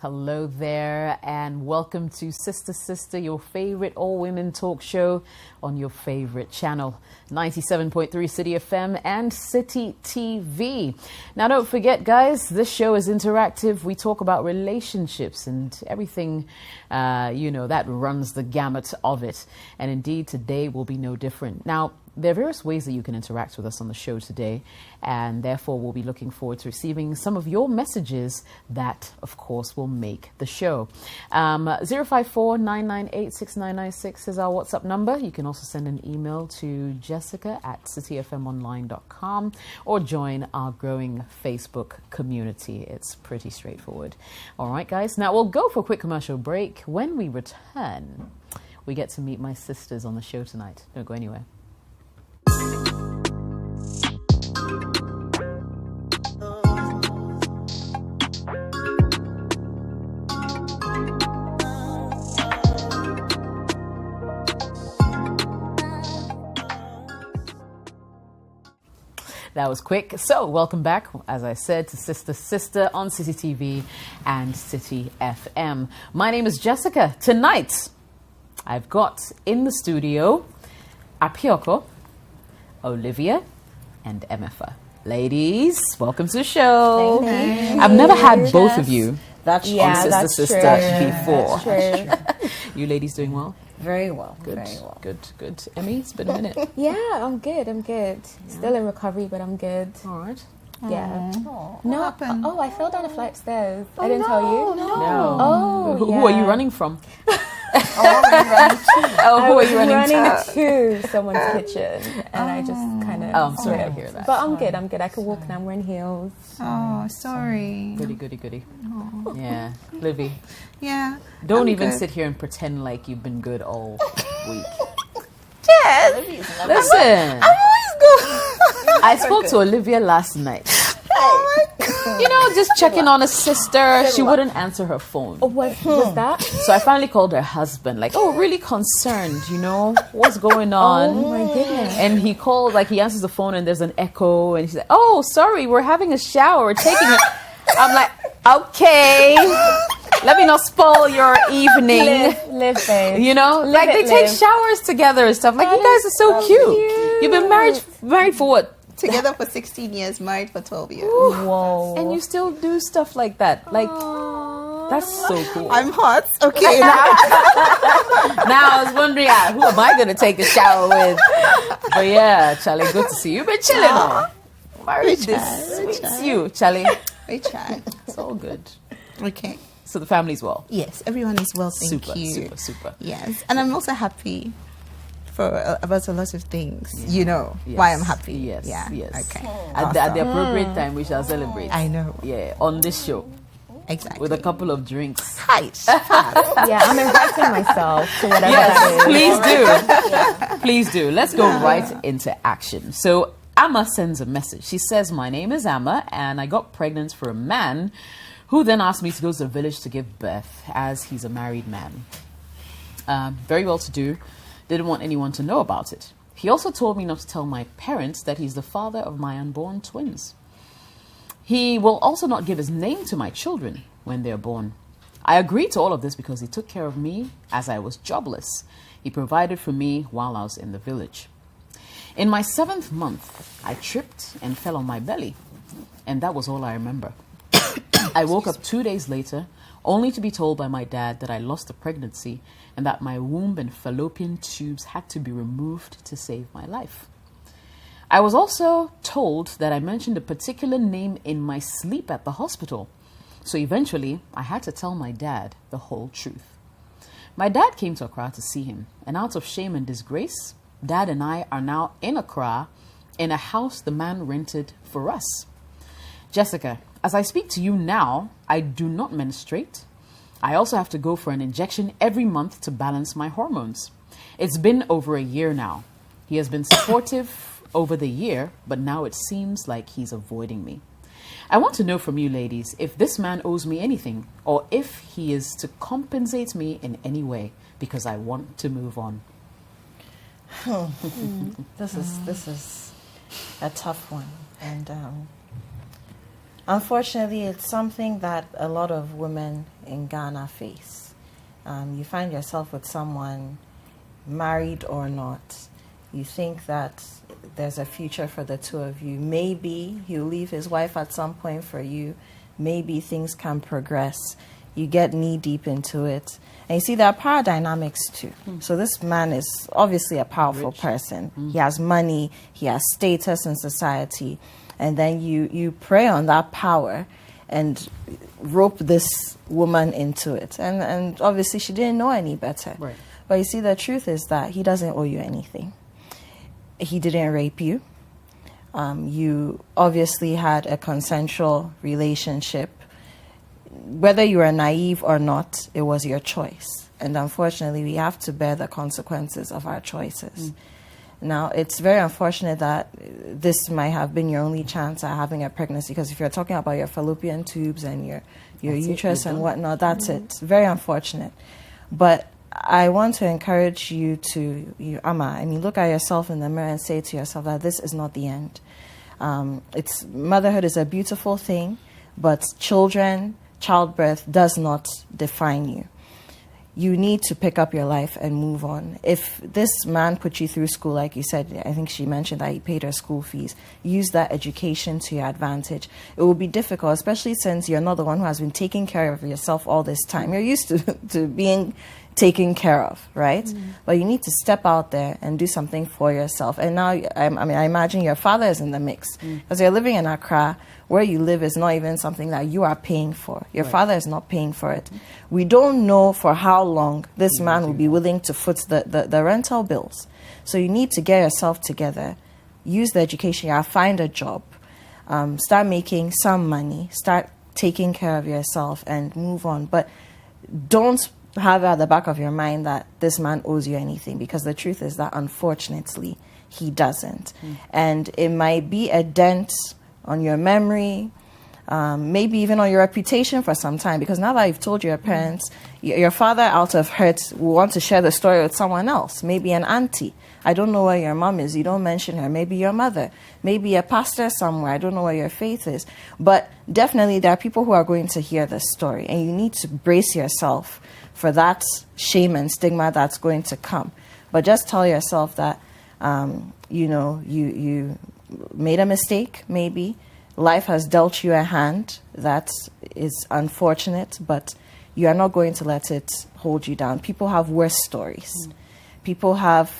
Hello there, and welcome to Sister, your favorite all-women talk show on your favorite channel, 97.3 City FM and City TV. Now, don't forget, guys, this show is interactive. We talk about relationships and everything, that runs the gamut of it. And indeed, today will be no different. Now, there are various ways that you can interact with us on the show today, and therefore we'll be looking forward to receiving some of your messages that, of course, will make the show. 054-998-6996 is our WhatsApp number. You can also send an email to jessica@cityfmonline.com or join our growing Facebook community. It's pretty straightforward. All right, guys. Now, we'll go for a quick commercial break. When we return, we get to meet my sisters on the show tonight. Don't go anywhere. That was quick. So, welcome back, as I said, to Sister on City TV and City FM. My name is Jessica. Tonight, I've got in the studio Apioko, Olivia, and Emefa. Ladies, welcome to the show. Thank you. I've never had both of you on Sister before. That's true. You ladies doing well? Very well. Good, Very well. good. Emmy, it's been a minute. Yeah, I'm good. Yeah. Still in recovery, but I'm good. All right. Yeah. What No. happened? Oh, I fell down a flight of stairs. I didn't tell you. No. Oh, Who are you running from? I who are was you running to someone's kitchen, and I just kind of. Oh, I'm sorry to hear that. But I'm good. I can walk now. I'm wearing heels. Oh, sorry. Goody. Yeah. Livy, Yeah. don't I'm even good. sit here and pretend like you've been good all week. Yes. Listen, I'm always good. I spoke to Olivia last night. Oh my God. Just checking on a sister. She wouldn't answer her phone. Oh, what was that? So I finally called her husband, really concerned, what's going on? Oh my goodness. And he called, he answers the phone and there's an echo. And he's like, oh, sorry, we're having a shower. We're taking it. I'm like, okay, let me not spoil your evening. Live, babe. They take showers together and stuff. You guys are so cute. You've been married for what? Together for 16 years, married for 12 years. Whoa. And you still do stuff like that. That's so cool. I'm hot. Okay. Now I was wondering, who am I going to take a shower with? But yeah, Charlie, good to see you. You've been chilling on. Marriage suits you, Charlie. We try. It's all good. Okay. So the family's well. Yes, everyone is well. Thank you. Super. Yes, and I'm also happy about a lot of things. Yes. Why I'm happy. Yes. Yeah. Yes. Okay. At the appropriate time, we shall celebrate. I know. Yeah, on this show. Exactly. With a couple of drinks. Height. Yeah, I'm inviting myself to whatever that is. Please do. Let's go right into action. So Amma sends a message. She says, my name is Amma, and I got pregnant for a man who then asked me to go to the village to give birth, as he's a married man. Very well to do. Didn't want anyone to know about it. He also told me not to tell my parents that he's the father of my unborn twins. He will also not give his name to my children when they're born. I agreed to all of this because he took care of me as I was jobless. He provided for me while I was in the village. In my 7th month, I tripped and fell on my belly, and that was all I remember. I woke up 2 days later, only to be told by my dad that I lost the pregnancy and that my womb and fallopian tubes had to be removed to save my life. I was also told that I mentioned a particular name in my sleep at the hospital. So eventually, I had to tell my dad the whole truth. My dad came to Accra to see him, and out of shame and disgrace, Dad and I are now in Accra in a house the man rented for us. Jessica, as I speak to you now, I do not menstruate. I also have to go for an injection every month to balance my hormones. It's been over a year now. He has been supportive over the year, but now it seems like he's avoiding me. I want to know from you ladies if this man owes me anything or if he is to compensate me in any way because I want to move on. This is a tough one, and Unfortunately, it's something that a lot of women in Ghana face. You find yourself with someone, married or not. You think that there's a future for the two of you. Maybe he'll leave his wife at some point for you. Maybe things can progress. You get knee deep into it. And you see, there are power dynamics too. So this man is obviously a powerful person. He has money, he has status in society. And then you prey on that power and rope this woman into it. And obviously she didn't know any better. Right. But you see, the truth is that he doesn't owe you anything. He didn't rape you. You obviously had a consensual relationship. Whether you were naive or not, it was your choice. And unfortunately, we have to bear the consequences of our choices. Now, it's very unfortunate that this might have been your only chance at having a pregnancy, because if you're talking about your fallopian tubes and your uterus and whatnot, that's it. Very unfortunate. But I want to encourage you to, Amma, look at yourself in the mirror and say to yourself that this is not the end. Motherhood is a beautiful thing, but childbirth does not define you. You need to pick up your life and move on. If this man put you through school, like you said, I think she mentioned that he paid her school fees, use that education to your advantage. It will be difficult, especially since you're not the one who has been taking care of yourself all this time. You're used to being taken care of, right? But you need to step out there and do something for yourself. And now, I imagine your father is in the mix, because you're living in Accra. Where you live is not even something that you are paying for. Your father is not paying for it. We don't know for how long this man will be willing to foot the rental bills. So you need to get yourself together, use the education you have, find a job, start making some money, start taking care of yourself and move on. But don't have at the back of your mind that this man owes you anything, because the truth is that unfortunately he doesn't. And it might be a dent on your memory, maybe even on your reputation for some time, because now that you've told your parents, your father, out of hurt, will want to share the story with someone else, maybe an auntie. I don't know where your mom is, you don't mention her. Maybe your mother, maybe a pastor somewhere. I don't know where your faith is. But definitely there are people who are going to hear this story, and you need to brace yourself for that shame and stigma that's going to come. But just tell yourself that, you made a mistake, maybe. Life has dealt you a hand that is unfortunate, but you are not going to let it hold you down. People have worse stories. People have,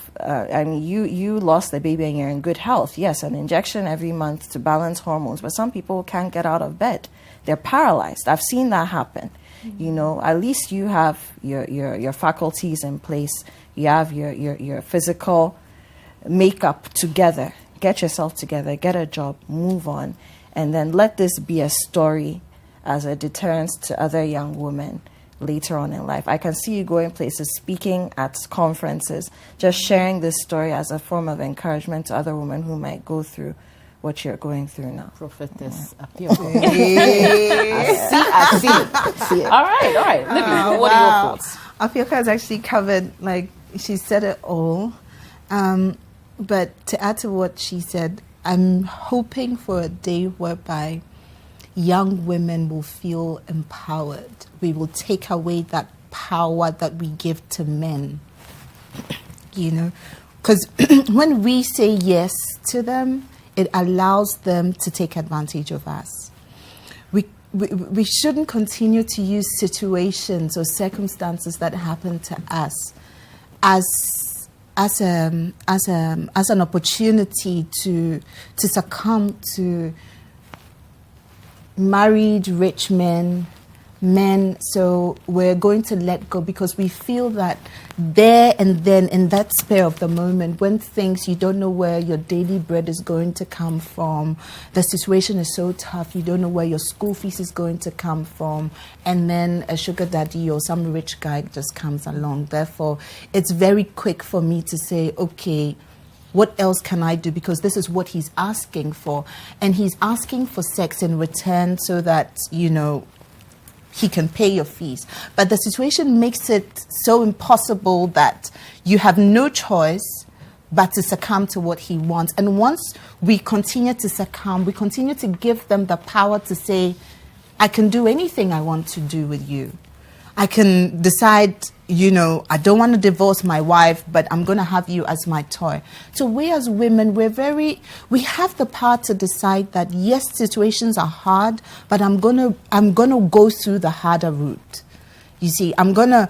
you lost the baby and you're in good health. Yes, an injection every month to balance hormones, but some people can't get out of bed. They're paralyzed. I've seen that happen. At least you have your faculties in place. You have your physical makeup together. Get yourself together, get a job, move on, and then let this be a story as a deterrence to other young women later on in life. I can see you going places, speaking at conferences, just sharing this story as a form of encouragement to other women who might go through what you're going through now. Prophetess Appeal. I see it. All right. Libby, what are your thoughts? Apioka has actually covered, she said it all. But to add to what she said, I'm hoping for a day whereby young women will feel empowered. We will take away that power that we give to men. Because when we say yes to them, it allows them to take advantage of us. We shouldn't continue to use situations or circumstances that happen to us as an opportunity to succumb to married rich men. So we're going to let go because we feel that there and then in that spare of the moment, when you don't know where your daily bread is going to come from, the situation is so tough, you don't know where your school fees is going to come from, and then a sugar daddy or some rich guy just comes along. Therefore, it's very quick for me to say, okay, what else can I do? Because this is what he's asking for. And he's asking for sex in return so that, he can pay your fees. But the situation makes it so impossible that you have no choice but to succumb to what he wants. And once we continue to succumb, we continue to give them the power to say, I can do anything I want to do with you. I can decide, I don't want to divorce my wife, but I'm going to have you as my toy. So we as women, we have the power to decide that, yes, situations are hard, but I'm going to go through the harder route. You see, I'm gonna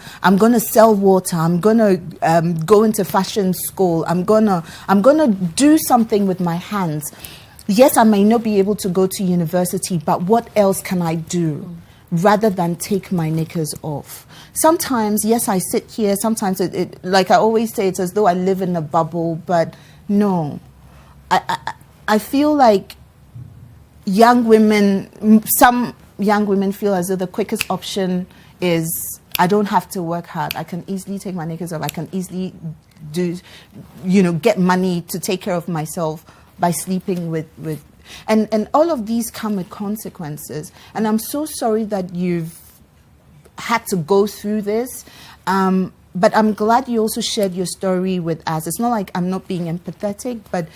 sell water. I'm gonna go into fashion school. I'm gonna do something with my hands. Yes, I may not be able to go to university, but what else can I do rather than take my knickers off? Sometimes, yes, I sit here. Sometimes, like I always say, it's as though I live in a bubble. But no, I feel like some young women feel as though the quickest option is, I don't have to work hard. I can easily take my knickers off. I can easily get money to take care of myself by sleeping with and all of these come with consequences. And I'm so sorry that you've had to go through this. But I'm glad you also shared your story with us. It's not like I'm not being empathetic, but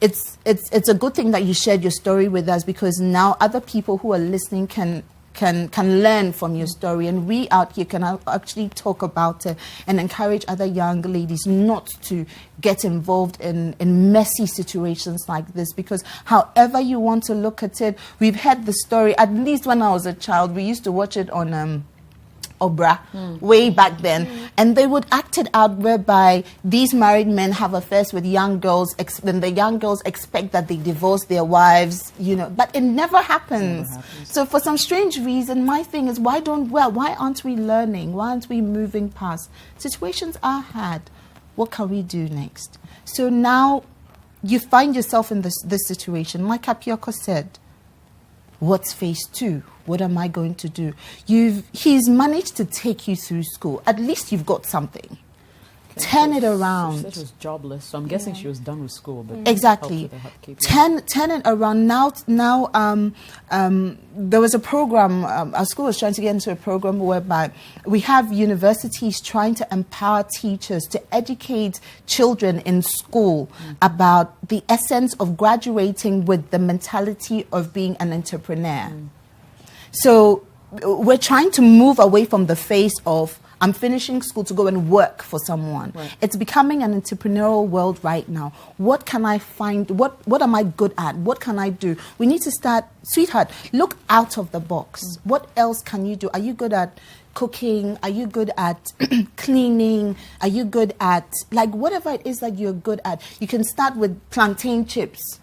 it's a good thing that you shared your story with us, because now other people who are listening can learn from your story, and we out here can actually talk about it and encourage other young ladies not to get involved in messy situations like this. Because however you want to look at it, we've heard the story, at least when I was a child, we used to watch it on Obra way back then, and they would act it out whereby these married men have affairs with young girls, and the young girls expect that they divorce their wives, but it never happens. So for some strange reason, my thing is, why aren't we learning? Why aren't we moving past? Situations are hard. What can we do next? So now you find yourself in this situation. Like Apioko said, what's phase 2? What am I going to do? He's managed to take you through school. At least you've got something. Okay, turn it around. She said she was jobless, so I'm guessing she was done with school. But exactly. Turn it around. Now, there was a program, our school was trying to get into a program whereby we have universities trying to empower teachers to educate children in school about the essence of graduating with the mentality of being an entrepreneur. So we're trying to move away from the phase of, I'm finishing school to go and work for someone. Right. It's becoming an entrepreneurial world right now. What can I find? What am I good at? What can I do? We need to start, sweetheart, look out of the box. What else can you do? Are you good at cooking? Are you good at cleaning? Are you good at, whatever it is that you're good at? You can start with plantain chips,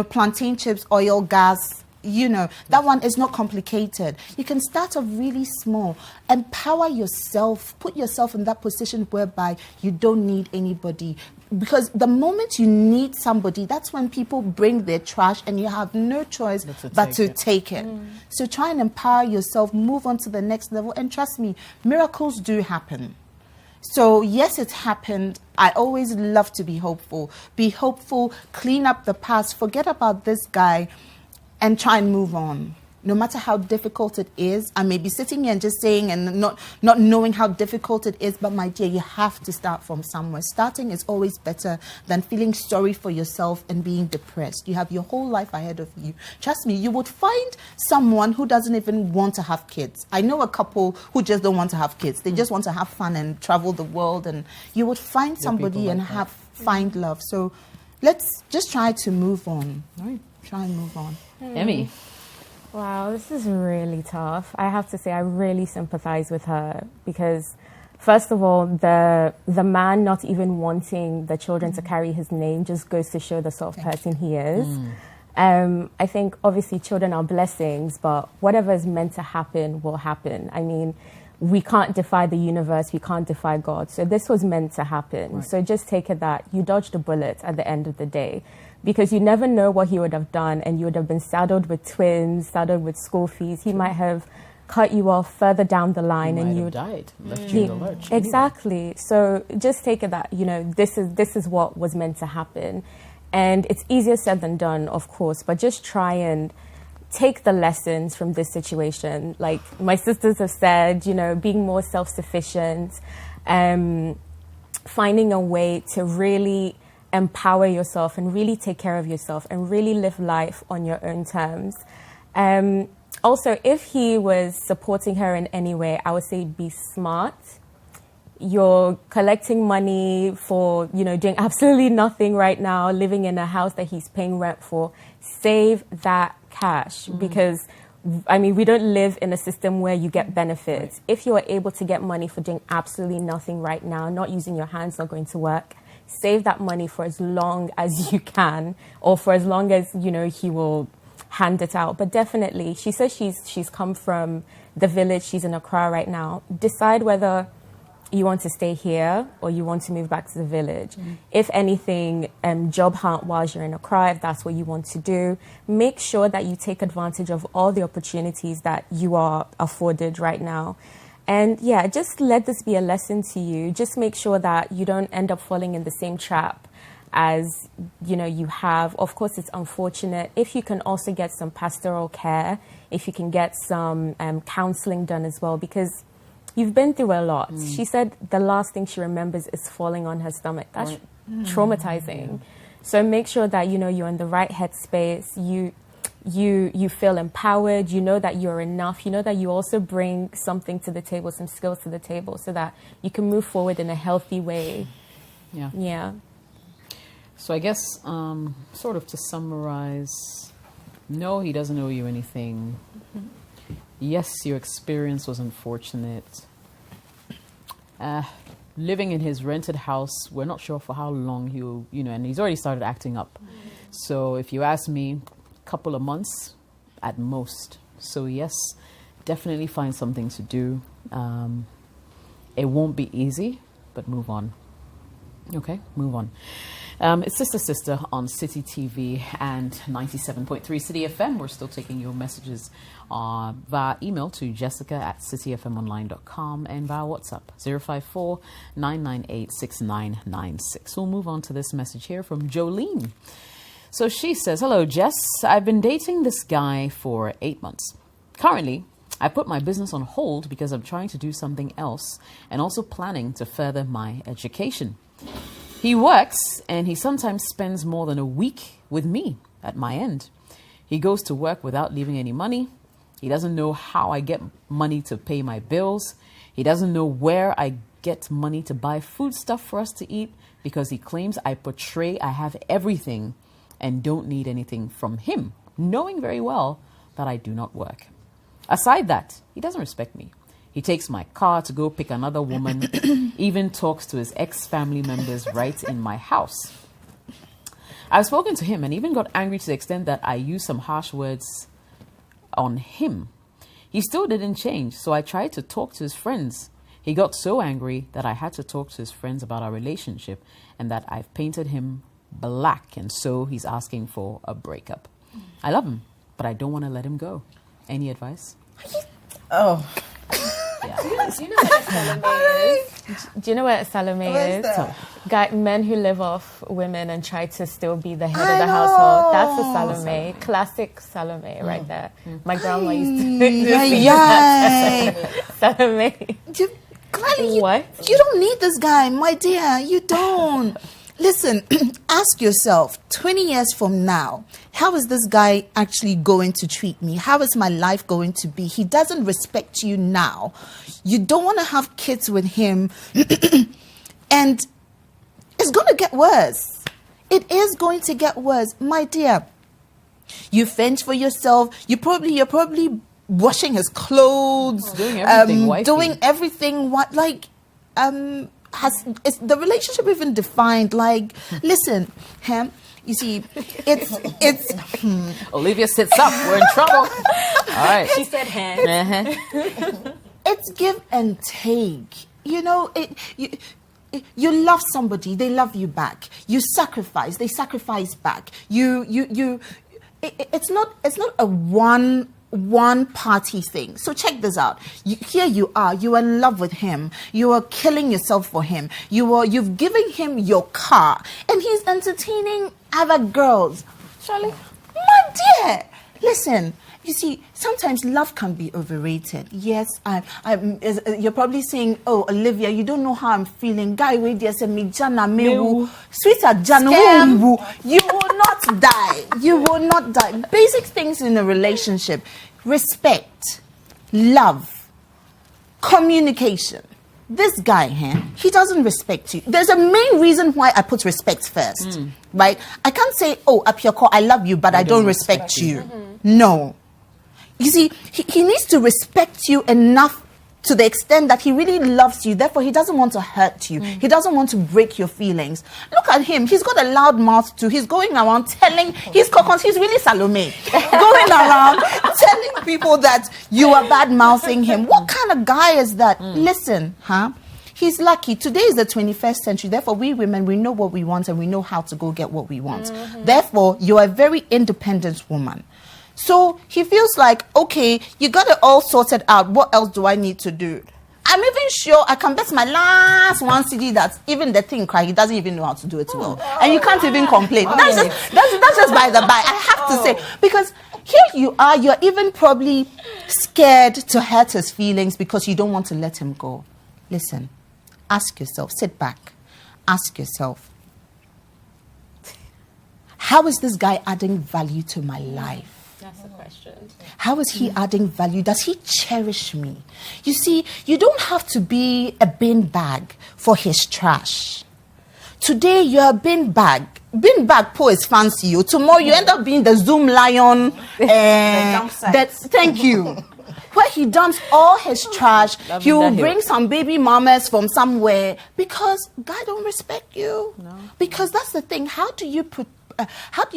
plantain chips, oil, gas. That one is not complicated. You can start off really small. Empower yourself. Put yourself in that position whereby you don't need anybody. Because the moment you need somebody, that's when people bring their trash and you have no choice but to take it. So try and empower yourself, move on to the next level. And trust me, miracles do happen. So yes, it's happened. I always love to be hopeful. Be hopeful, clean up the past, forget about this guy, and try and move on. No matter how difficult it is, I may be sitting here and just saying and not knowing how difficult it is, but my dear, you have to start from somewhere. Starting is always better than feeling sorry for yourself and being depressed. You have your whole life ahead of you. Trust me, you would find someone who doesn't even want to have kids. I know a couple who just don't want to have kids. They just want to have fun and travel the world, and you would find somebody and find love. So let's just try to move on. All right. Try and move on. Emmy. Wow, this is really tough. I have to say I really sympathize with her, because first of all, the man not even wanting the children to carry his name just goes to show the sort of person he is. I think obviously children are blessings, but whatever is meant to happen will happen. I mean, we can't defy the universe, we can't defy God. So this was meant to happen. Right. So just take it that you dodged a bullet at the end of the day, because you never know what he would have done, and you would have been saddled with twins, saddled with school fees. He might have cut you off further down the line, and you died, left you in the lurch. Exactly. So just take it that, this is what was meant to happen. And it's easier said than done, of course, but just try and take the lessons from this situation. Like my sisters have said, being more self-sufficient, finding a way to really empower yourself and really take care of yourself and really live life on your own terms. Also, if he was supporting her in any way, I would say be smart. You're collecting money for, doing absolutely nothing right now, living in a house that he's paying rent for. Save that cash because, we don't live in a system where you get benefits. Right. If you're able to get money for doing absolutely nothing right now, not using your hands, not going to work, save that money for as long as you can, or for as long as, he will hand it out. But definitely, she says she's come from the village. She's in Accra right now. Decide whether you want to stay here or you want to move back to the village. If anything, job hunt while you're in Accra, if that's what you want to do. Make sure that you take advantage of all the opportunities that you are afforded right now. And yeah, just let this be a lesson to you. Just make sure that you don't end up falling in the same trap as, you have. Of course, it's unfortunate. If you can also get some pastoral care, if you can get some counseling done as well, because you've been through a lot. She said the last thing she remembers is falling on her stomach. That's traumatizing. So make sure that, you're in the right headspace. You feel empowered. You know that you're enough. You know that you also bring something to the table, some skills to the table, so that you can move forward in a healthy way. Yeah. So I guess, sort of to summarize, no, he doesn't owe you anything. Yes, your experience was unfortunate. Living in his rented house, we're not sure for how long he'll, and he's already started acting up. So if you ask me, a couple of months at most. So yes, definitely find something to do. It won't be easy, but move on. Okay, move on. It's Sister on City TV and 97.3 City FM. We're still taking your messages via email to jessica@cityfmonline.com and via WhatsApp 054-998-6996. We'll move on to this message here from Jolene. So she says, hello, Jess. I've been dating this guy for 8 months. Currently, I put my business on hold because I'm trying to do something else and also planning to further my education. He works and he sometimes spends more than a week with me at my end. He goes to work without leaving any money. He doesn't know how I get money to pay my bills. He doesn't know where I get money to buy food stuff for us to eat because he claims I portray I have everything and don't need anything from him, knowing very well that I do not work. Aside that, he doesn't respect me. He takes my car to go pick another woman, even talks to his ex-family members right in my house. I've spoken to him and even got angry to the extent that I used some harsh words on him. He still didn't change, so I tried to talk to his friends. He got so angry that I had to talk to his friends about our relationship and that I've painted him black, and so he's asking for a breakup. I love him, but I don't want to let him go. Any advice? Oh. Yeah. Do you know what a Salome is? Do you know what a Salome is? Men who live off women and try to still be the head of the household. That's a Salome. Classic Salome right there. My grandma used to do that. Salome. What? You don't need this guy, my dear. You don't. Listen, ask yourself, 20 years from now, how is this guy actually going to treat me? How is my life going to be? He doesn't respect you now. You don't want to have kids with him. And it's going to get worse. It is going to get worse. My dear, you fend for yourself. You're probably washing his clothes. Doing everything, Is the relationship even defined? Like, listen, you see, it's. Olivia sits up. We're in trouble. All right. She said hand. It's give and take. You know, you love somebody, they love you back. You sacrifice, they sacrifice back. It's not a one party thing. So check this out. Here you are in love with him. You are killing yourself for him. You've given him your car and he's entertaining other girls. Charlie, my dear, listen, You see, sometimes love can be overrated. Yes, you're probably saying, "Oh, Olivia, you don't know how I'm feeling." Guy, wait there, say me jana mewu, sweetheart jana mewu. You will not die. You will not die. Basic things in a relationship: respect, love, communication. This guy here, he doesn't respect you. There's a main reason why I put respect first, right? I can't say, "Oh, Apioko, I love you, but I don't respect you." No. You see, he needs to respect you enough to the extent that he really loves you. Therefore, he doesn't want to hurt you. He doesn't want to break your feelings. Look at him. He's got a loud mouth too. He's going around telling, he's really Salome. Going around telling people that you are bad-mouthing him. What kind of guy is that? Listen, he's lucky. Today is the 21st century. Therefore, we women, we know what we want and we know how to go get what we want. Therefore, you're a very independent woman. So he feels like, okay, you got it all sorted out. What else do I need to do? I'm even sure I can bet my last one CD that even the thing cry, he doesn't even know how to do it well. And you can't even complain. That's just by the by. I have to say, because here you are, you're even probably scared to hurt his feelings because you don't want to let him go. Listen, ask yourself, sit back, ask yourself, how is this guy adding value to my life? That's the question. How is he adding value? Does he cherish me? You see, you don't have to be a bin bag for his trash. Today, you're a bin bag. Bin bag po is fancy. You. Tomorrow, you end up being the Zoom lion. Thank you. Where he dumps all his trash, he will bring some baby mamas from somewhere because God don't respect you. No. Because that's the thing. How do you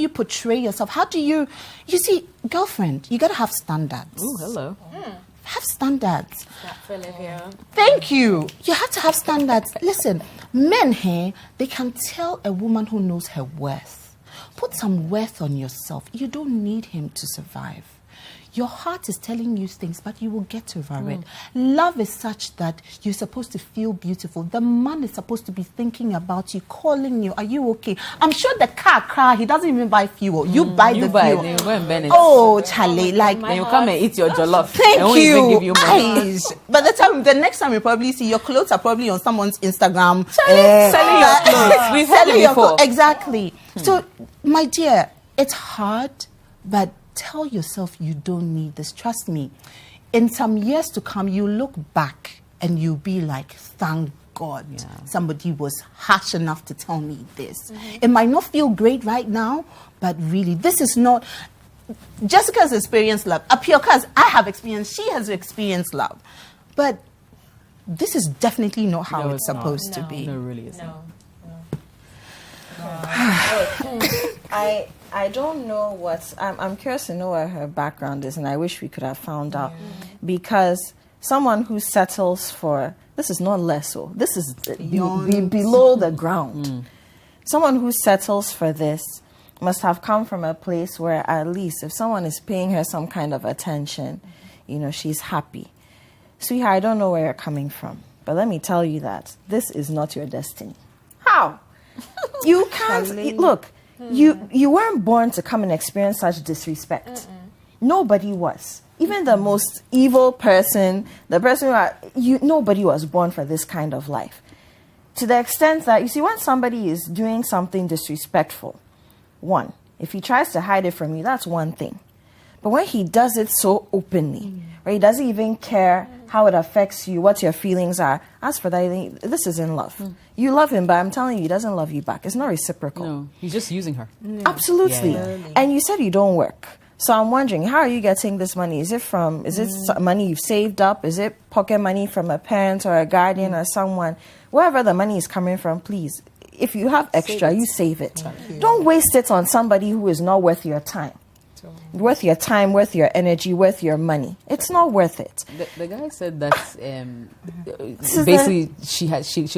portray yourself? You see, girlfriend, you got to have standards. Ooh, hello. Have standards. That's Olivia. Thank you. You have to have standards. Listen, men here, they can tell a woman who knows her worth. Put some worth on yourself. You don't need him to survive. Your heart is telling you things, but you will get over it. Love is such that you're supposed to feel beautiful. The man is supposed to be thinking about you, calling you. Are you okay? I'm sure the car, he doesn't even buy fuel. You buy the fuel. You go and burn it. Oh, Charlie, like... Then you come and eat your jollof. Thank and you. Even give you money. By the next time you probably see your clothes are probably on someone's Instagram. Selling your clothes. We've had it before. Exactly. So, my dear, it's hard, but... tell yourself you don't need this. Trust me. In some years to come, you look back and you'll be like, thank God somebody was harsh enough to tell me this. It might not feel great right now, but really, this is not... Jessica's experienced love. Apioka's, I have experienced, she has experienced love. But this is definitely not how it's supposed to be. No, it really isn't. I don't know what... I'm curious to know what her background is, and I wish we could have found out. Because someone who settles for... This is not less so. This is below the ground. Someone who settles for this must have come from a place where at least if someone is paying her some kind of attention, she's happy. Sweetheart, I don't know where you're coming from, but let me tell you that this is not your destiny. How? You can't... Look... You weren't born to come and experience such disrespect. Nobody was. Even the most evil person, the person nobody was born for this kind of life. To the extent that, you see, when somebody is doing something disrespectful, one, if he tries to hide it from you, that's one thing. But when he does it so openly, or he doesn't even care how it affects you, what your feelings are, as for that, this is in love. You love him, but I'm telling you, he doesn't love you back. It's not reciprocal. No, he's just using her. Absolutely. Yeah. And you said you don't work. So I'm wondering, how are you getting this money? Is it money you've saved up? Is it pocket money from a parent or a guardian or someone? Wherever the money is coming from, please, if you have extra, you save it. Don't waste it on somebody who is not worth your time. Worth your time, worth your energy, worth your money. It's not worth it. The guy said that basically she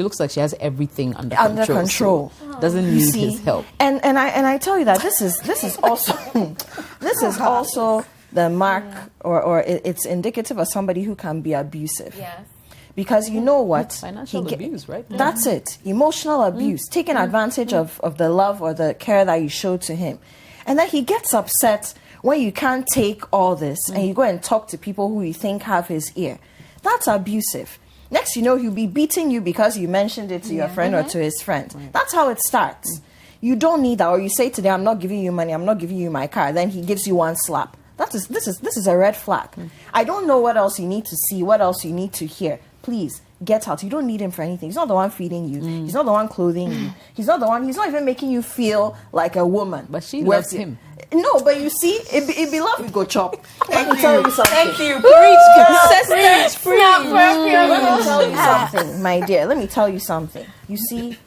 looks like she has everything under control. So doesn't need his help. And I tell you that this is also the mark or it's indicative of somebody who can be abusive. Yes. Because you know what? Financial abuse, right? That's it. Emotional abuse. Taking advantage of the love or the care that you showed to him. And then he gets upset when you can't take all this and you go and talk to people who you think have his ear, that's abusive. Next, you know, he'll be beating you because you mentioned it to your friend or to his friend. That's how it starts. You don't need that. Or you say to them, I'm not giving you money, I'm not giving you my car. Then he gives you one slap. This is a red flag. I don't know what else you need to see, what else you need to hear. Please, get out. You don't need him for anything. He's not the one feeding you. He's not the one clothing you. He's not even making you feel like a woman. But she loves him. No, but you see, it be love, we go chop. Let me tell you something. Thank you. Preach. Let me tell you something, my dear. Let me tell you something. You see,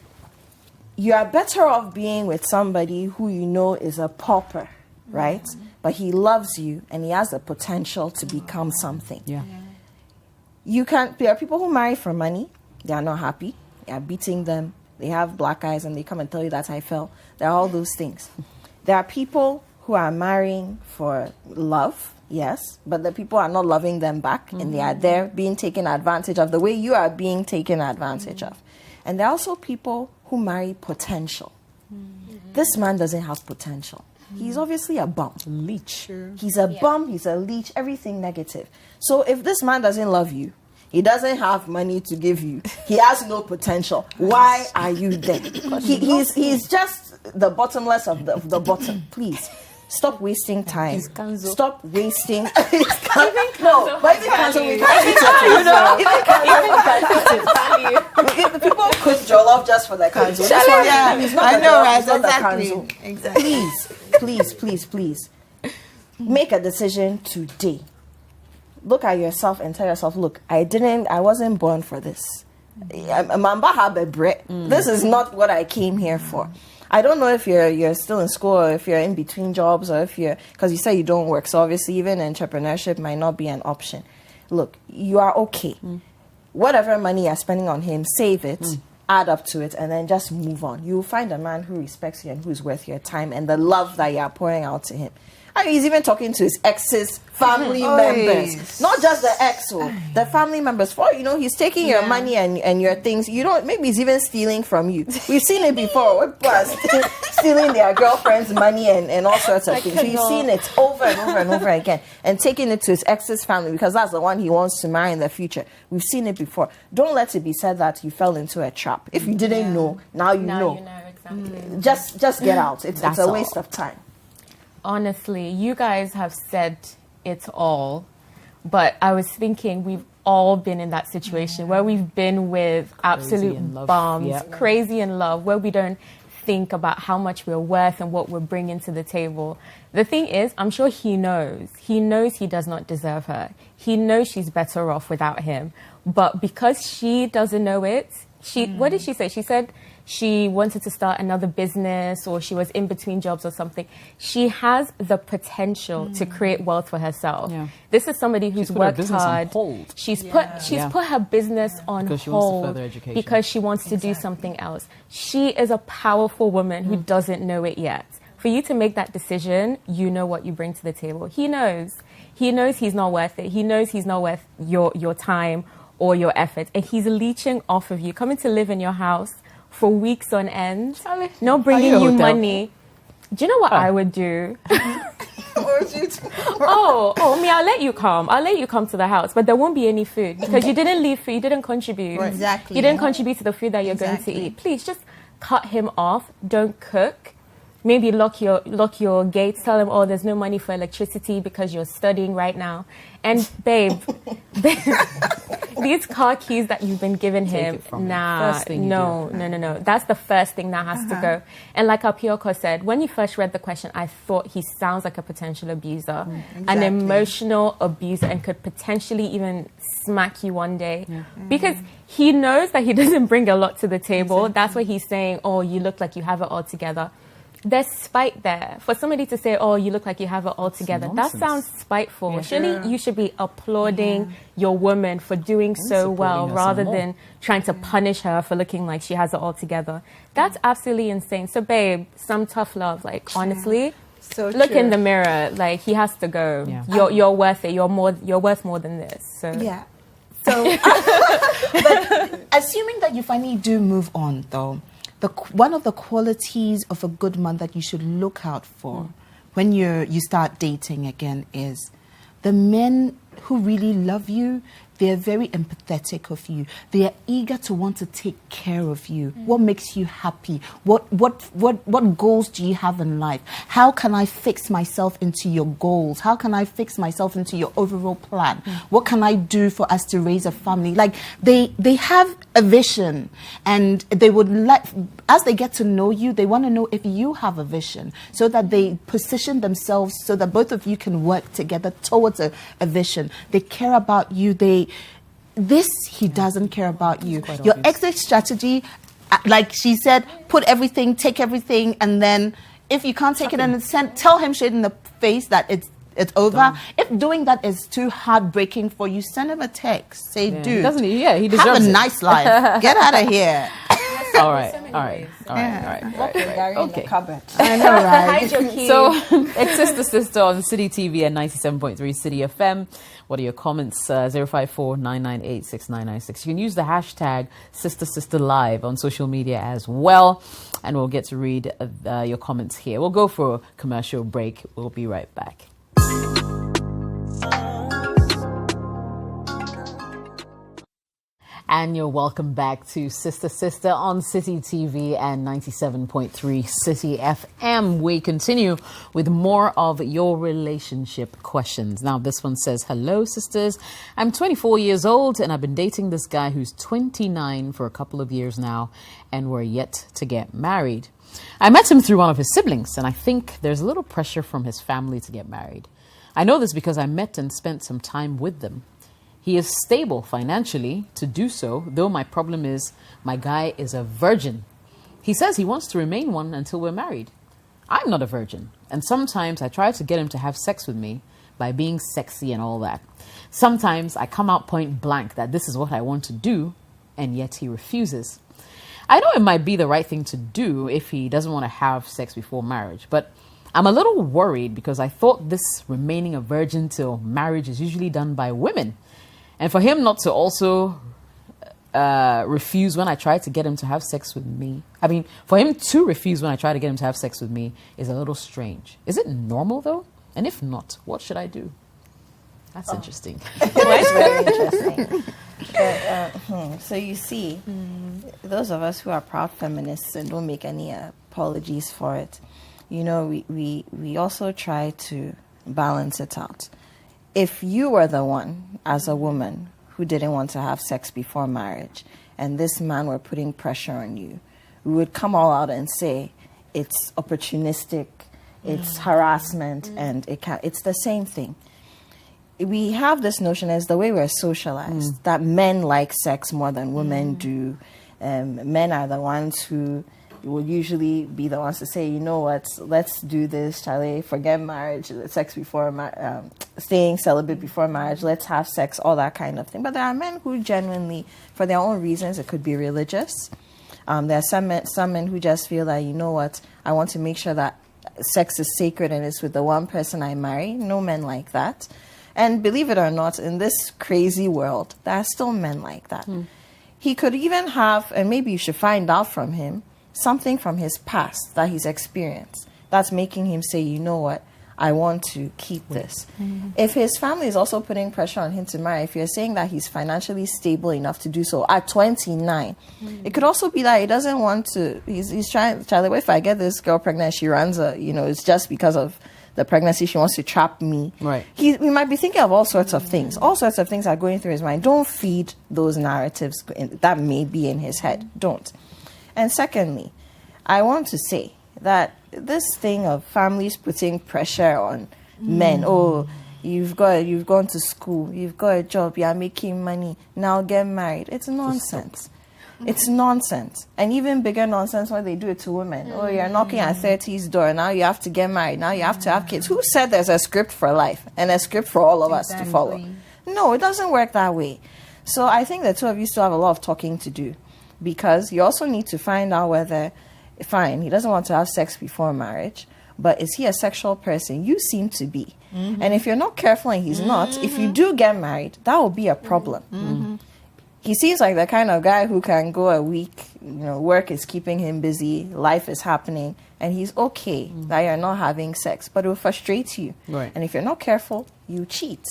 you are better off being with somebody who you know is a pauper, right? But he loves you and he has the potential to become something. Yeah. There are people who marry for money. They are not happy. They are beating them. They have black eyes and they come and tell you that I fell. There are all those things. There are people who are marrying for love, yes, but the people are not loving them back and they are there being taken advantage of the way you are being taken advantage of. And there are also people who marry potential. This man doesn't have potential. He's obviously a bum. Leech. He's a bum, he's a leech, everything negative. So if this man doesn't love you, he doesn't have money to give you, he has no potential, why are you there? He's just the bottomless of the bottom. Please, stop wasting time. Stop wasting... No, but even cancel, we can't eat it. Even people cook jollof just for the cancel. He's not the cancel. Exactly. Please. Make a decision today. Look at yourself and tell yourself, look, I wasn't born for this. This is not what I came here for. I don't know if you're still in school or if you're in between jobs or because you say you don't work. So obviously even entrepreneurship might not be an option. Look, you are okay. Whatever money you're spending on him, save it, add up to it, and then just move on. You'll find a man who respects you and who's worth your time and the love that you're pouring out to him. And he's even talking to his ex's family members. Not just the ex, the family members. For he's taking your money and your things. Maybe he's even stealing from you. We've seen it before. People stealing their girlfriend's money and all sorts of things. We've seen it over and over and over again. And taking it to his ex's family because that's the one he wants to marry in the future. We've seen it before. Don't let it be said that you fell into a trap. If you didn't know, now you know. You know exactly. Just get out. It's a waste of time. Honestly, you guys have said it all, but I was thinking we've all been in that situation where we've been with absolute bums, crazy in love, where we don't think about how much we're worth and what we're bringing to the table. The thing is, I'm sure he knows. He knows he does not deserve her. He knows she's better off without him. But because she doesn't know it, what did she say? She said she wanted to start another business or she was in between jobs or something. She has the potential to create wealth for herself. Yeah. This is somebody who's worked hard. She's put her business on hold because she wants to do something else. She is a powerful woman who doesn't know it yet. For you to make that decision, you know what you bring to the table. He knows. He knows he's not worth it. He knows he's not worth your time or your effort. And he's leeching off of you, coming to live in your house for weeks on end, not bringing you money. Do you know what I would do? I'll let you come. I'll let you come to the house, but there won't be any food because you didn't leave food. You didn't contribute. Right. Exactly. You didn't contribute to the food that you're going to eat. Please just cut him off. Don't cook. Maybe lock your gates. Tell him, there's no money for electricity because you're studying right now. And babe, these car keys that you've been giving him, no. That's the first thing that has to go. And like Apioko said, when you first read the question, I thought he sounds like a potential abuser, an emotional abuser, and could potentially even smack you one day. Because he knows that he doesn't bring a lot to the table. That's why he's saying, you look like you have it all together. There's spite there. For somebody to say, you look like you have it all together, that sounds spiteful. Yeah. Surely you should be applauding your woman for doing so well rather than trying to punish her for looking like she has it all together. That's absolutely insane. So, babe, some tough love. Like, honestly, look in the mirror. Like, he has to go. Yeah. You're worth it. You're worth more than this. So. Yeah. So, but assuming that you finally do move on, though, one of the qualities of a good man that you should look out for when you start dating again is the men who really love you. They're very empathetic of you. They are eager to want to take care of you. What makes you happy? What goals do you have in life? How can I fix myself into your goals? How can I fix myself into your overall plan? What can I do for us to raise a family? Like they have a vision, and they would as they get to know you, they want to know if you have a vision, so that they position themselves so that both of you can work together towards a vision. They care about you. He doesn't care about you. Your exit strategy, like she said, take everything, and then if you can't take it, and tell him straight in the face that it's over. Done. If doing that is too heartbreaking for you, send him a text. Say, dude, he doesn't. Yeah, he deserves have a it. nice life. Get out of here. All right. Okay. I know, right? So it's Sister on City TV and 97.3 City FM. What are your comments? 054-998-6996. You can use the hashtag SisterSisterLive on social media as well, and we'll get to read your comments here. We'll go for a commercial break. We'll be right back. And you're welcome back to Sister on City TV and 97.3 City FM. We continue with more of your relationship questions. Now, this one says, hello, sisters. I'm 24 years old and I've been dating this guy who's 29 for a couple of years now, and we're yet to get married. I met him through one of his siblings, and I think there's a little pressure from his family to get married. I know this because I met and spent some time with them. He is stable financially to do so, though my problem is my guy is a virgin. He says he wants to remain one until we're married. I'm not a virgin, and sometimes I try to get him to have sex with me by being sexy and all that. Sometimes I come out point blank that this is what I want to do, and yet he refuses. I know it might be the right thing to do if he doesn't want to have sex before marriage, but I'm a little worried because I thought this remaining a virgin till marriage is usually done by women. And for him not to also refuse when I try to get him to have sex with me, for him to refuse when I try to get him to have sex with me is a little strange. Is it normal though? And if not, what should I do? That's interesting. That's very interesting. But, so you see, those of us who are proud feminists and don't make any apologies for it, we also try to balance it out. If you were the one, as a woman, who didn't want to have sex before marriage, and this man were putting pressure on you, we would come all out and say it's opportunistic, it's harassment, and it's the same thing. We have this notion as the way we're socialized, that men like sex more than women do. Men are the ones who will usually be the ones to say, you know what, let's do this, Charlie, forget marriage, sex before staying celibate before marriage, let's have sex, all that kind of thing. But there are men who genuinely, for their own reasons, it could be religious. There are some men who just feel that, you know what, I want to make sure that sex is sacred and it's with the one person I marry. No men like that. And believe it or not, in this crazy world, there are still men like that. He could even have, and maybe you should find out from him, something from his past that he's experienced that's making him say, you know what, I want to keep this. If his family is also putting pressure on him to marry, if you're saying that he's financially stable enough to do so at 29, it could also be that he doesn't want to, he's trying, Charlie, if I get this girl pregnant, she runs it's just because of the pregnancy, she wants to trap me. Right. He might be thinking of all sorts of things. All sorts of things are going through his mind. Don't feed those narratives that may be in his head. Don't. And secondly, I want to say that this thing of families putting pressure on men, you've gone to school, you've got a job, you're making money, now get married. It's nonsense. It's nonsense. And even bigger nonsense when they do it to women. You're knocking at 30's door, now you have to get married, now you have to have kids. Who said there's a script for life and a script for all of us to follow? No, it doesn't work that way. So I think the two of you still have a lot of talking to do, because you also need to find out whether, fine, he doesn't want to have sex before marriage, but is he a sexual person? You seem to be. And if you're not careful and he's not, if you do get married, that will be a problem. he seems like the kind of guy who can go a week, work is keeping him busy, life is happening, and he's okay that you're not having sex, but it will frustrate you. Right. And if you're not careful, you cheat.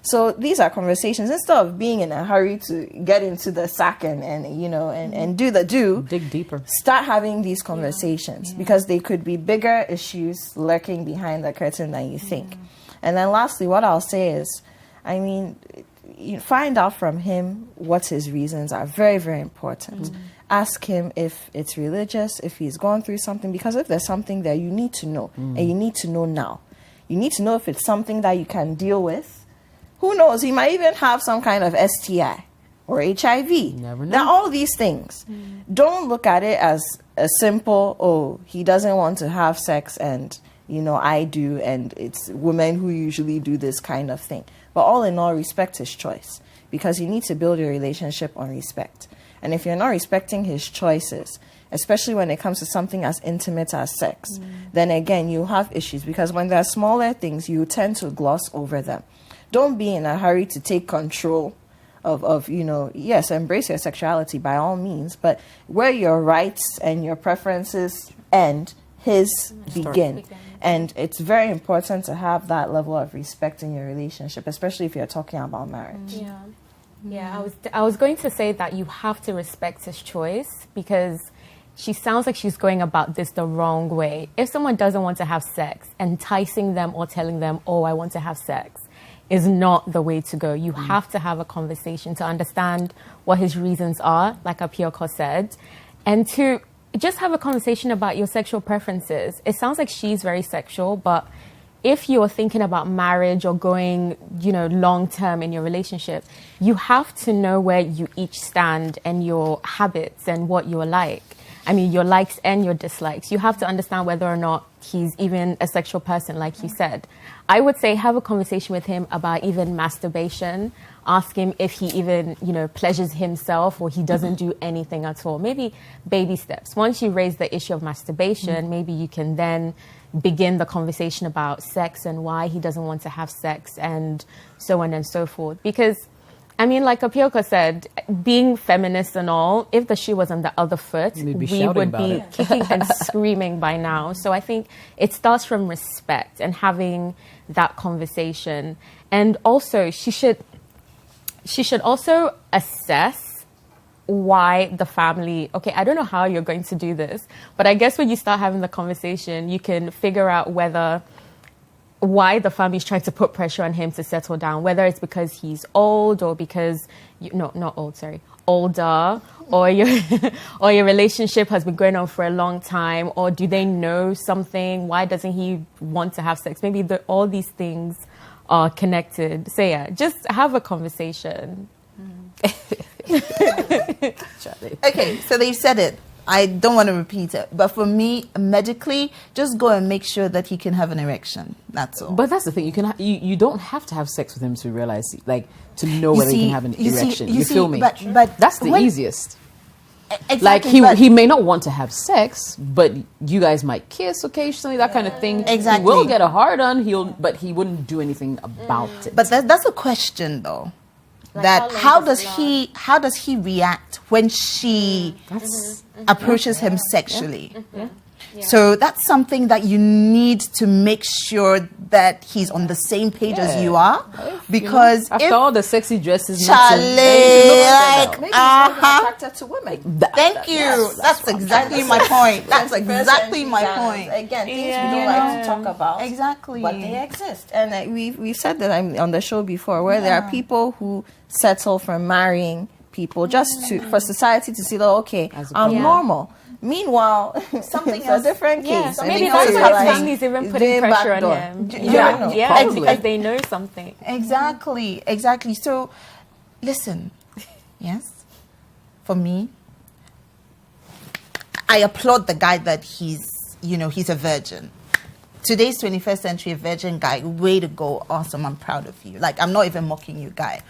So these are conversations. Instead of being in a hurry to get into the sack and do the do, Dig deeper. start having these conversations because they could be bigger issues lurking behind the curtain than you think. And then lastly, what I'll say is, you find out from him what his reasons are. Very, very important. Ask him if it's religious, if he's gone through something, because if there's something there, you need to know, and you need to know now. You need to know if it's something that you can deal with. Who knows? He might even have some kind of STI or HIV. Never know. Now, all these things. Don't look at it as a simple, he doesn't want to have sex and, I do, and it's women who usually do this kind of thing. But all in all, respect his choice, because you need to build your relationship on respect. And if you're not respecting his choices, especially when it comes to something as intimate as sex, then again, you'll have issues, because when there are smaller things, you tend to gloss over them. Don't be in a hurry to take control of yes, embrace your sexuality by all means, but where your rights and your preferences end, his begin. And it's very important to have that level of respect in your relationship, especially if you're talking about marriage. I was going to say that you have to respect his choice, because she sounds like she's going about this the wrong way. If someone doesn't want to have sex, enticing them or telling them, I want to have sex, is not the way to go. You have to have a conversation to understand what his reasons are, like Apioko said, and to just have a conversation about your sexual preferences. It sounds like she's very sexual, but if you're thinking about marriage or going, long term in your relationship, you have to know where you each stand and your habits and what you're like. Your likes and your dislikes. You have to understand whether or not he's even a sexual person, like you said. I would say have a conversation with him about even masturbation. Ask him if he even, pleasures himself or he doesn't do anything at all. Maybe baby steps. Once you raise the issue of masturbation, maybe you can then begin the conversation about sex and why he doesn't want to have sex and so on and so forth. Because like Apioko said, being feminist and all, if the shoe was on the other foot, we would be kicking and screaming by now. So I think it starts from respect and having that conversation. And also, she should also assess why the family, I don't know how you're going to do this, but I guess when you start having the conversation, you can figure out why the family's trying to put pressure on him to settle down, whether it's because he's old or because, older, or your relationship has been going on for a long time, or do they know something? Why doesn't he want to have sex? Maybe all these things are connected. So just have a conversation. Okay, so they said it. I don't want to repeat it, but for me, medically, just go and make sure that he can have an erection. That's all. But that's the thing. You don't have to have sex with him to realize, to know whether he can have an erection. You feel me? But that's the easiest. Exactly, he may not want to have sex, but you guys might kiss occasionally, that kind of thing. Exactly. He will get a hard on. But he wouldn't do anything about it. But that's a question, though. How does he react when she approaches him sexually? So that's something that you need to make sure that he's on the same page as you are, because after all the sexy dresses, maybe he's attracted to women. Thank you. That's exactly my point. That's exactly my point. Again, things we don't like to talk about. Exactly. But they exist. And we've said that on the show before, where there are people who settle for marrying people just for society to see that, I'm normal. Meanwhile, something else, a different case. So maybe that's why his family's even putting pressure on him. Because they know something. Exactly. So, listen, yes, for me, I applaud the guy that he's a virgin. Today's 21st century virgin guy, way to go, awesome, I'm proud of you. I'm not even mocking you, guy.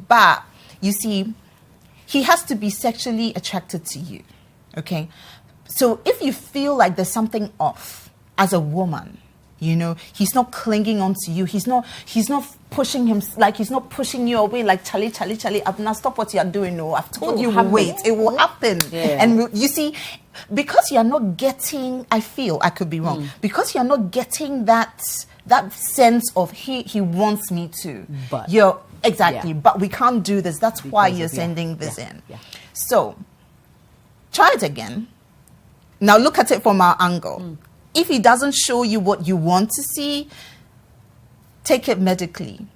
But, you see, he has to be sexually attracted to you, okay? So if you feel like there's something off as a woman, You know, he's not clinging on to you. He's not pushing him, like he's not pushing you away like, Charlie, I've now stop what you're doing. No, I've told you, wait, it will happen. Yeah. And you see, because you're not getting, I feel, I could be wrong, because you're not getting that sense of he wants me to. But. Exactly, but we can't do this. That's why you're sending this in. Yeah. So, try it again. Now look at it from our angle. If he doesn't show you what you want to see, take it medically.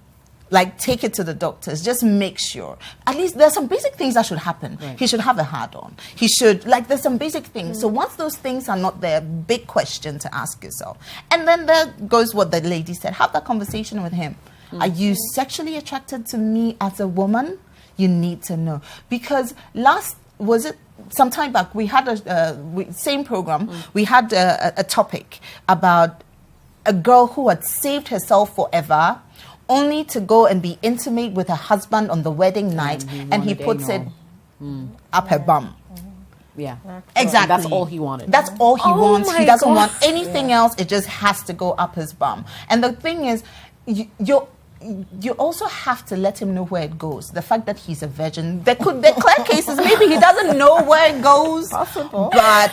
Like, take it to the doctors. Just make sure. At least there's some basic things that should happen. Right. He should have a hard-on. He should, there's some basic things. So once those things are not there, big question to ask yourself. And then there goes what the lady said. Have that conversation with him. Are you sexually attracted to me as a woman? You need to know. Because some time back, we had same program, we had a topic about a girl who had saved herself forever, only to go and be intimate with her husband on the wedding night, and he puts it up her bum. Yeah. Exactly. That's all he wanted. That's all he wants. He doesn't God. want anything else. It just has to go up his bum. And the thing is, you also have to let him know where it goes. The fact that he's a virgin, there clear cases, maybe he doesn't know where it goes. Possible. But,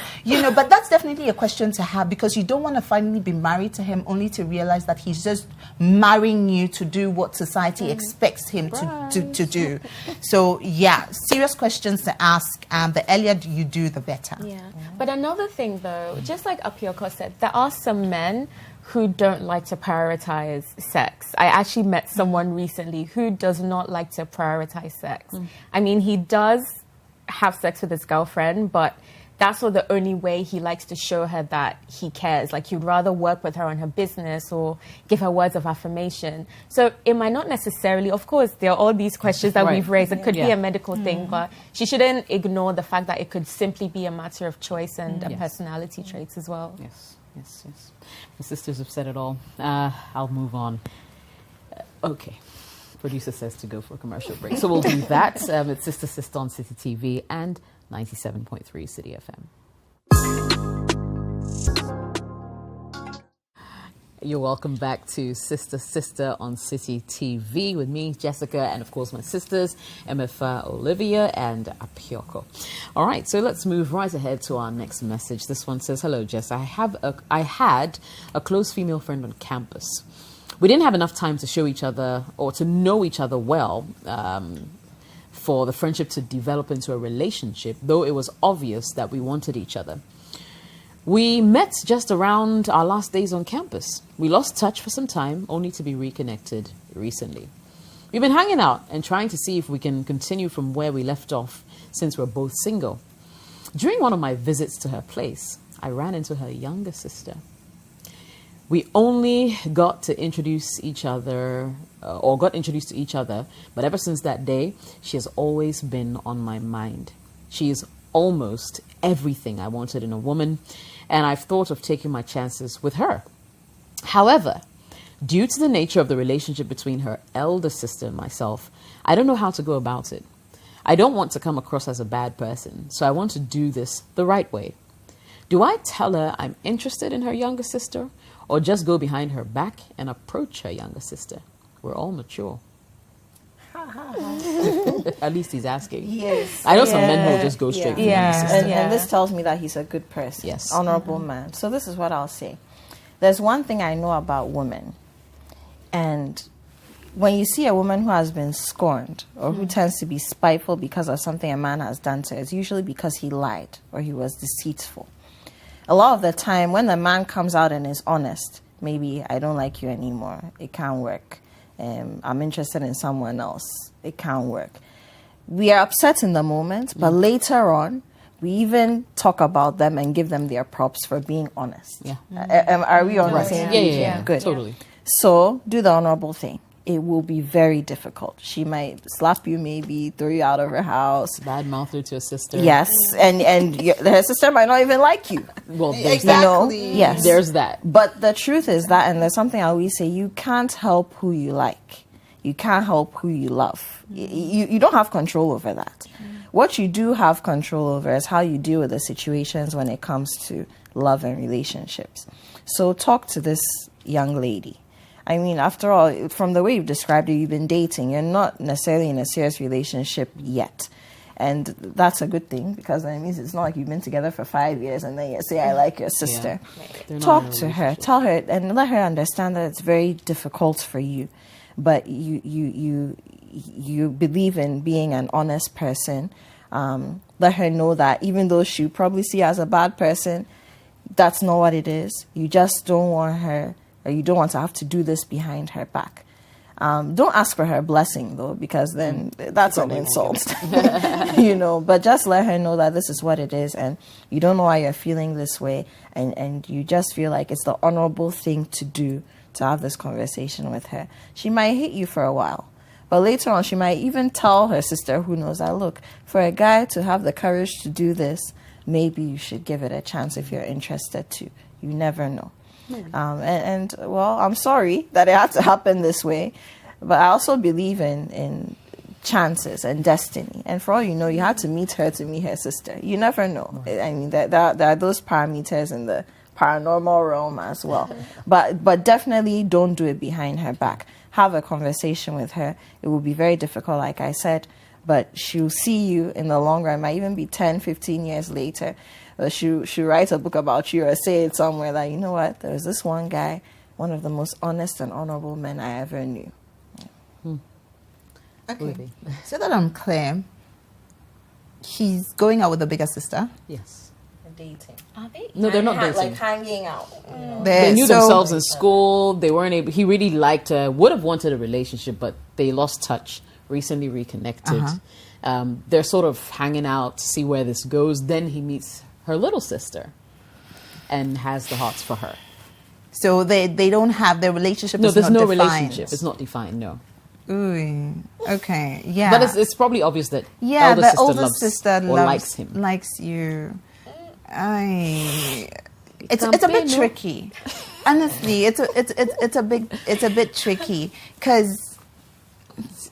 but that's definitely a question to have, because you don't want to finally be married to him only to realize that he's just marrying you to do what society expects him to do. So, serious questions to ask. The earlier you do, the better. Yeah. But another thing, though, just like Apioko said, there are some men who don't like to prioritize sex. I actually met someone recently who does not like to prioritize sex. I mean, he does have sex with his girlfriend, but that's not the only way he likes to show her that he cares. Like, he'd rather work with her on her business or give her words of affirmation. So it might not necessarily, of course, there are all these questions that we've raised. It could be a medical thing, but she shouldn't ignore the fact that it could simply be a matter of choice and personality traits as well. Yes. The sisters have said it all. I'll move on. Okay. Producer says to go for a commercial break. So we'll do that. It's Sister on City TV and 97.3 City FM. You're welcome back to Sister on City TV with me, Jessica, and of course my sisters, Emefa, Olivia, and Apioko. All right, so let's move right ahead to our next message. This one says, "Hello, Jess. I had a close female friend on campus. We didn't have enough time to show each other or to know each other well for the friendship to develop into a relationship, though it was obvious that we wanted each other. We met just around our last days on campus. We lost touch for some time, only to be reconnected recently. We've been hanging out and trying to see if we can continue from where we left off since we're both single. During one of my visits to her place, I ran into her younger sister. We only got to introduce each other, got introduced to each other, but ever since that day, she has always been on my mind. She is almost everything I wanted in a woman, and I've thought of taking my chances with her. However, due to the nature of the relationship between her elder sister and myself, I don't know how to go about it. I don't want to come across as a bad person, so I want to do this the right way. Do I tell her I'm interested in her younger sister, or just go behind her back and approach her younger sister? We're all mature." At least he's asking. Yes. I know some men who will just go straight for younger sister. And this tells me that he's a good person. Yes. Honorable man. So this is what I'll say. There's one thing I know about women. And when you see a woman who has been scorned or who tends to be spiteful because of something a man has done to her, it's usually because he lied or he was deceitful. A lot of the time, when the man comes out and is honest, maybe I don't like you anymore, it can't work. I'm interested in someone else, it can't work. We are upset in the moment, but later on, we even talk about them and give them their props for being honest. Yeah. Are we on the same page? Yeah. Good. Totally. So do the honorable thing. It will be very difficult. She might slap you, maybe throw you out of her house. Bad mouth her to a sister. Yes, and her sister might not even like you. Well, there's Exactly. Yes, There's that. But the truth is that, and there's something I always say: you can't help who you like. You can't help who you love. You don't have control over that. What you do have control over is how you deal with the situations when it comes to love and relationships. So talk to this young lady. I mean, after all, from the way you've described it, you've been dating. You're not necessarily in a serious relationship yet. And that's a good thing, because that means it's not like you've been together for 5 years and then you say, I like your sister. Yeah. Talk to her, tell her, and let her understand that it's very difficult for you. But you believe in being an honest person. Let her know that even though she probably see you as a bad person, that's not what it is. You just don't want her, or you don't want to have to do this behind her back. Don't ask for her blessing, though, because then that's an insult. But just let her know that this is what it is, and you don't know why you're feeling this way, and you just feel like it's the honorable thing to do to have this conversation with her. She might hate you for a while, but later on she might even tell her sister, who knows, that look, for a guy to have the courage to do this, maybe you should give it a chance if you're interested too. You never know. Well, I'm sorry that it had to happen this way, but I also believe in chances and destiny. And for all you know, you had to meet her to meet her sister. You never know. I mean, there are those parameters in the paranormal realm as well. But definitely don't do it behind her back. Have a conversation with her. It will be very difficult, like I said, but she'll see you in the long run. It might even be 10, 15 years later. She'll write a book about you or say it somewhere that, you know what, there was this one guy, one of the most honest and honorable men I ever knew. Okay. So that I'm clear, he's going out with the bigger sister. Yes. Dating. Are they? No, they're not dating. Like hanging out. They knew themselves in school. They weren't able. He really liked her. Would have wanted a relationship, but they lost touch. Recently reconnected. They're sort of hanging out to see where this goes. Then he meets her little sister, and has the hearts for her. So they don't have their relationship. No, is there's not no defined. relationship. It's not defined. No. Ooh. Okay. Yeah. But it's probably obvious that yeah, elder the sister older loves sister or loves, likes him. Likes you. It's a bit tricky. Honestly, it's a bit tricky, because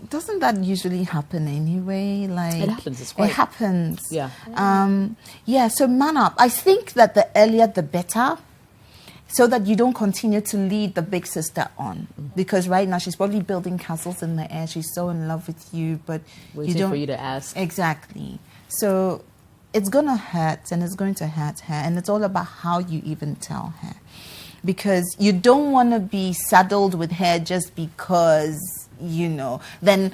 doesn't that usually happen anyway? Like it happens. It happens. Yeah. Yeah. So man up. I think that the earlier the better, so that you don't continue to lead the big sister on. Because right now she's probably building castles in the air. She's so in love with you, but Waiting you don't. for you to ask. Exactly. So it's going to hurt, and it's going to hurt her. And it's all about how you even tell her. Because you don't want to be saddled with her just because, then,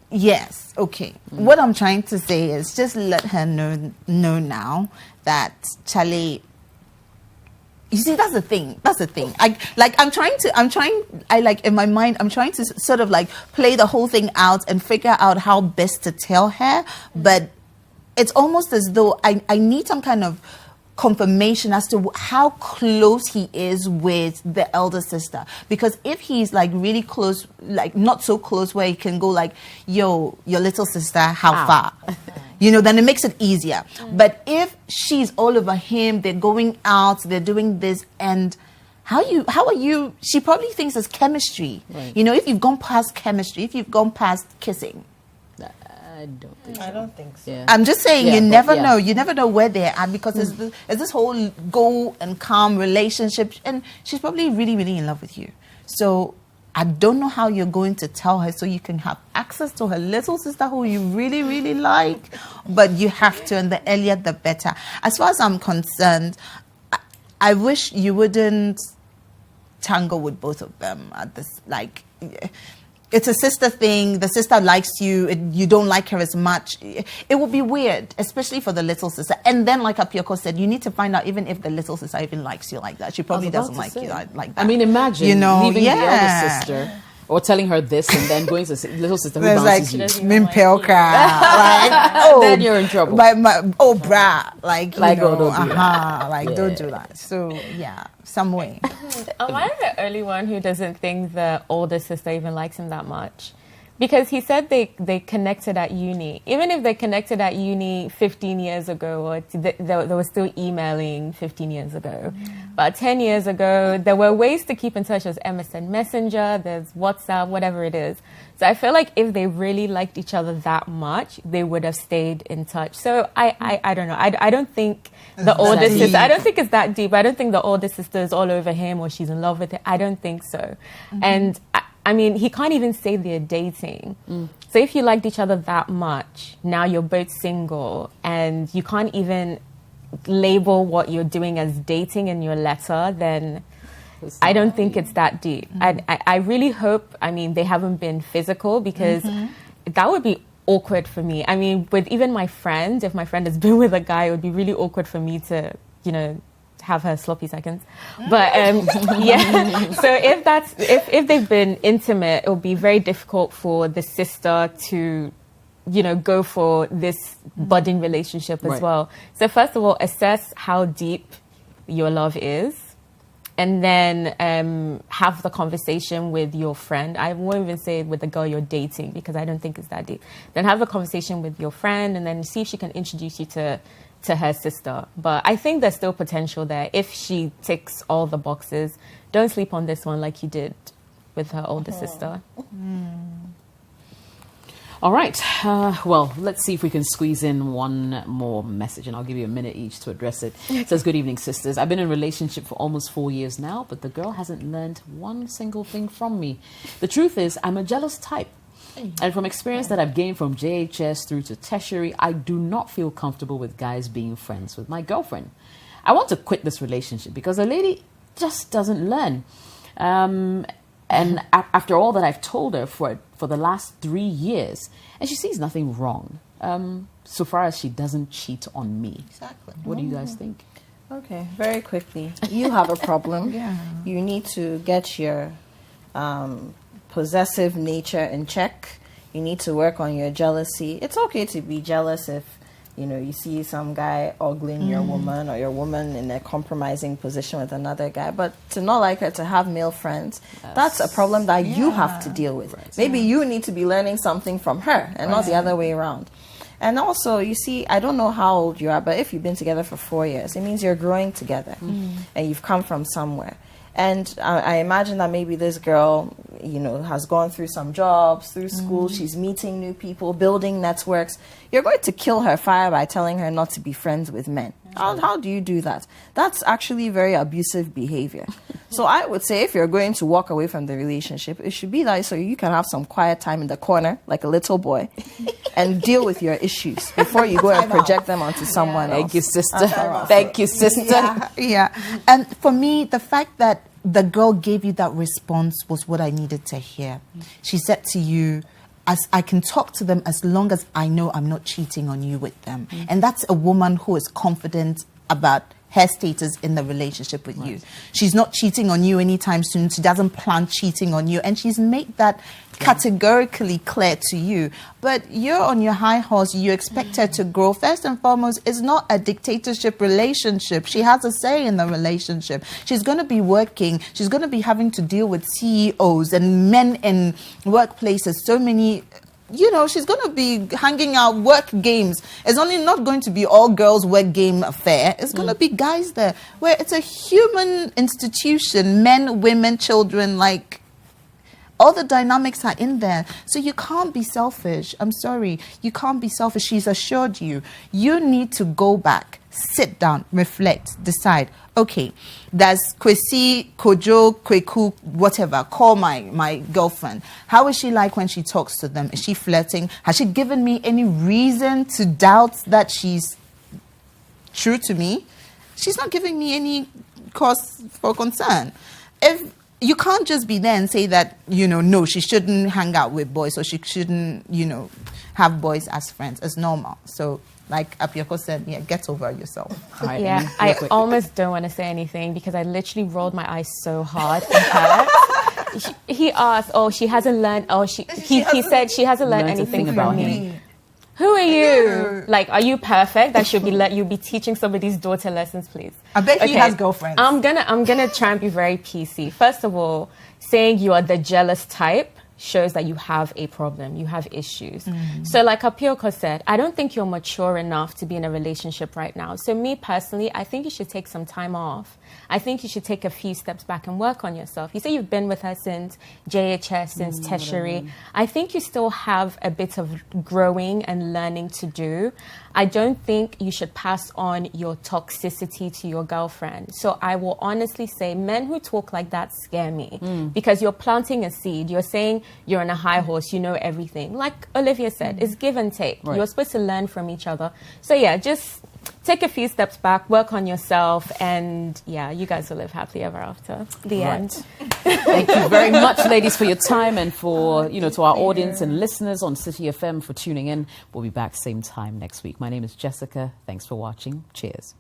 yes, okay. What I'm trying to say is just let her know now that, Charlie, you see, that's the thing. In my mind, I'm trying to sort of like play the whole thing out and figure out how best to tell her. But it's almost as though I need some kind of confirmation as to how close he is with the elder sister. Because if he's like really close, like not so close where he can go like, yo, your little sister, how far? Then it makes it easier. But if she's all over him, they're going out, they're doing this, and how are you? She probably thinks it's chemistry. Right. If you've gone past chemistry, if you've gone past kissing. I don't think so. I don't think so. Yeah. I'm just saying, Yeah, you but never yeah. know. You never know where they're at, because it's this whole go and calm relationship, and she's probably really, really in love with you. So I don't know how you're going to tell her so you can have access to her little sister who you really, really like, but you have to, and the earlier the better. As far as I'm concerned, I wish you wouldn't tangle with both of them at this, like... It's a sister thing. The sister likes you. You don't like her as much. It would be weird, especially for the little sister. And then, like Apioko said, you need to find out even if the little sister even likes you like that. She probably doesn't like you like that. I mean, imagine leaving the elder sister or telling her this and then going to little sister who bounces you. Then you're in trouble. Brah. Don't do that. So, yeah, some way. Am I the only one who doesn't think the older sister even likes him that much? Because he said they connected at uni. Even if they connected at uni 15 years ago, or they were still emailing 15 years ago. But 10 years ago, there were ways to keep in touch. There's MSN Messenger, there's WhatsApp, whatever it is. So I feel like if they really liked each other that much, they would have stayed in touch. So I don't know. I don't think the older sister, I don't think it's that deep. I don't think the older sister is all over him or she's in love with him. I don't think so. And I mean, he can't even say they're dating. So if you liked each other that much, now you're both single and you can't even label what you're doing as dating in your letter, then I don't think it's that deep. I really hope, I mean, they haven't been physical, because that would be awkward for me. I mean, with even my friend, if my friend has been with a guy, it would be really awkward for me to, you know, have her sloppy seconds. But yeah, so if they've been intimate, it will be very difficult for the sister to, you know, go for this budding relationship as well. So first of all, assess how deep your love is, and then have the conversation with your friend. I won't even say with the girl you're dating, because I don't think it's that deep. Then have the conversation with your friend, and then see if she can introduce you to her sister. But I think there's still potential there if she ticks all the boxes. Don't sleep on this one like you did with her older sister. All right. Well, let's see if we can squeeze in one more message, and I'll give you a minute each to address it. It says, good evening, sisters. I've been in a relationship for almost 4 years now, but the girl hasn't learned one single thing from me. The truth is, I'm a jealous type. And from experience that I've gained from JHS through to tertiary, I do not feel comfortable with guys being friends with my girlfriend. I want to quit this relationship because the lady just doesn't learn. And after all that I've told her for the last 3 years, and she sees nothing wrong, so far as she doesn't cheat on me. Exactly. What do you guys think? Okay, very quickly. You have a problem. You need to get your possessive nature in check. You need to work on your jealousy. It's okay to be jealous if, you know, you see some guy ogling your woman, or your woman in a compromising position with another guy. But to not like her, to have male friends, that's a problem that you have to deal with. Maybe you need to be learning something from her and not the other way around. And also, you see, I don't know how old you are, but if you've been together for 4 years, it means you're growing together and you've come from somewhere. And I imagine that maybe this girl, you know, has gone through some jobs, through school. She's meeting new people, building networks. You're going to kill her fire by telling her not to be friends with men. How do you do that? That's actually very abusive behavior. So I would say if you're going to walk away from the relationship, it should be that so you can have some quiet time in the corner, like a little boy, and deal with your issues before you go and project them onto someone else. Thank you, sister. Thank you, sister. Yeah. And for me, the fact that the girl gave you that response was what I needed to hear. She said to you, as I can talk to them as long as I know I'm not cheating on you with them. And that's a woman who is confident about her status in the relationship with you. She's not cheating on you anytime soon. She doesn't plan cheating on you. And she's made that categorically clear to you. But you're on your high horse. You expect her to grow. First and foremost, it's not a dictatorship relationship. She has a say in the relationship. She's going to be working. She's going to be having to deal with CEOs and men in workplaces. So many... You know, she's going to be hanging out work games. It's only not going to be all girls work game affair. It's going to be guys there where it's a human institution, men, women, children, like all the dynamics are in there. So you can't be selfish. I'm sorry. You can't be selfish. She's assured you. You need to go back, sit down, reflect, decide. Okay, does Kwesi, Kojo, Kweku, whatever, call my girlfriend? How is she like when she talks to them? Is she flirting? Has she given me any reason to doubt that she's true to me? She's not giving me any cause for concern. If you can't just be there and say that, you know, no, she shouldn't hang out with boys, or she shouldn't, you know, have boys as friends. It's normal. So, like Apioko said, yeah, get over yourself. Right, yeah, I almost don't want to say anything because I literally rolled my eyes so hard in her. He asked, oh, she hasn't learned, he said she hasn't learned anything from me. Who are you? Like, are you perfect? That should be you'll be teaching somebody's daughter lessons, please. I bet he has girlfriends. I'm gonna try and be very PC. First of all, saying you are the jealous type, shows that you have a problem, you have issues. So like Apioko said, I don't think you're mature enough to be in a relationship right now. So me personally, I think you should take some time off. I think you should take a few steps back and work on yourself. You say you've been with her since JHS, since tertiary. I think you still have a bit of growing and learning to do. I don't think you should pass on your toxicity to your girlfriend. So I will honestly say men who talk like that scare me because you're planting a seed. You're saying you're on a high horse, you know everything. Like Olivia said, it's give and take. Right. You're supposed to learn from each other. So yeah, just take a few steps back, work on yourself, and yeah, you guys will live happily ever after. The end. Thank you very much, ladies, for your time, and for, to our audience and listeners on City FM for tuning in. We'll be back same time next week. My name is Jessica. Thanks for watching. Cheers.